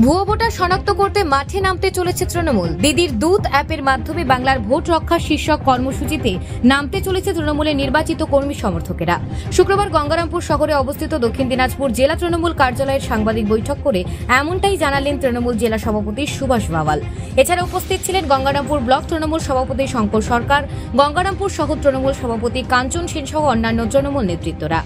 ভুয়ো ভোটার শনাক্ত করতে মাঠে নামতে চলেছে তৃণমূল। দিদির দূত অ্যাপের মাধ্যমে বাংলার ভোট রক্ষা শীর্ষক কর্মসূচিতে নামতে চলেছে তৃণমূলের নির্বাচিত কর্মী সমর্থকেরা। শুক্রবার গঙ্গারামপুর শহরে অবস্থিত দক্ষিণ দিনাজপুর জেলা তৃণমূল কার্যালয়ের সাংবাদিক বৈঠক করে এমনটাই জানালেন তৃণমূল জেলা সভাপতি সুভাষ বাওয়াল। এছাড়া উপস্থিত ছিলেন গঙ্গারামপুর ব্লক তৃণমূল সভাপতি শঙ্কর সরকার, গঙ্গারামপুর শহর তৃণমূল সভাপতি কাঞ্চন সেন সহ অন্যান্য তৃণমূল নেতৃত্বরা।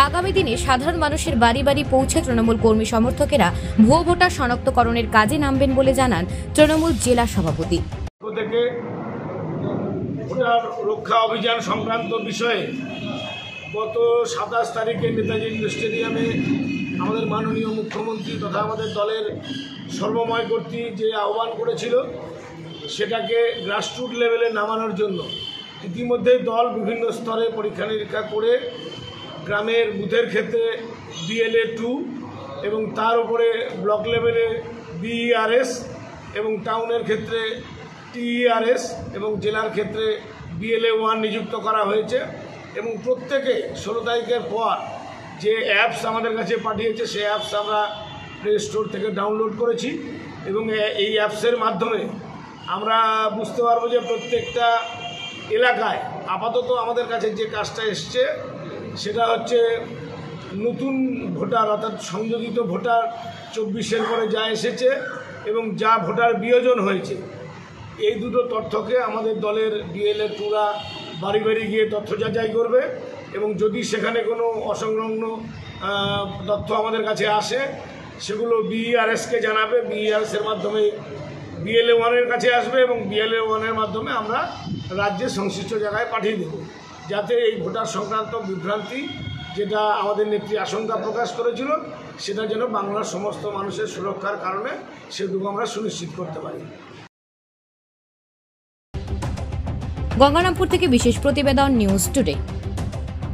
আগামী দিনে সাধারণ মানুষের বাড়ি বাড়ি পৌঁছে তৃণমূল কর্মী সমর্থকেরা ভুয়ো ভোটার শনাক্তকরণের কাজে নামবেন বলে জানান তৃণমূল জেলা সভাপতি। ভোটার রক্ষা অভিযান সংক্রান্ত বিষয়ে গত 27 তারিখে নেতাজি স্টেডিয়ামে আমাদের মাননীয় মুখ্যমন্ত্রী তথা আমাদের দলের সর্বময় কর্তৃ যে আহ্বান করেছিল সেটাকে গ্রাসরুট লেভেলে নামানোর জন্য ইতিমধ্যেই দল বিভিন্ন স্তরে পরীক্ষা নিরীক্ষা করে গ্রামের বুথের ক্ষেত্রে BLA 2 এবং তার উপরে ব্লক লেভেলে BERS এবং টাউনের ক্ষেত্রে TERS এবং জেলার ক্ষেত্রে BLA 1 নিযুক্ত করা হয়েছে এবং প্রত্যেকে 16 তারিখের পর যে অ্যাপস আমাদের কাছে পাঠিয়েছে সেই অ্যাপস আমরা প্লে স্টোর থেকে ডাউনলোড করেছি এবং এই অ্যাপসের মাধ্যমে আমরা বুঝতে পারবো যে প্রত্যেকটা এলাকায় আপাতত আমাদের কাছে যে কাজটা এসছে সেটা হচ্ছে নতুন ভোটার অর্থাৎ সংযোজিত ভোটার 24-এর পরে যা এসেছে এবং যা ভোটার বিয়োজন হয়েছে এই দুটো তথ্যকে আমাদের দলের BLA 2রা বাড়ি বাড়ি গিয়ে তথ্য যাচাই করবে এবং যদি সেখানে কোনো অসংলগ্ন তথ্য আমাদের কাছে আসে সেগুলো BERSকে জানাবে। BERSের মাধ্যমে BLA 1-এর কাছে আসবে এবং BLA 1-এর মাধ্যমে আমরা রাজ্যের সংশ্লিষ্ট জায়গায় পাঠিয়ে দেব, যাতে এই ভোটার সংক্রান্ত বিভ্রান্তি যেটা আমাদের নেত্রী আশঙ্কা প্রকাশ করেছিল সেটা যেন বাংলার সমস্ত মানুষের সুরক্ষার কারণে সেটুকু আমরা সুনিশ্চিত করতে পারি। গঙ্গারামপুর থেকে বিশেষ প্রতিবেদন, নিউজ টুডে।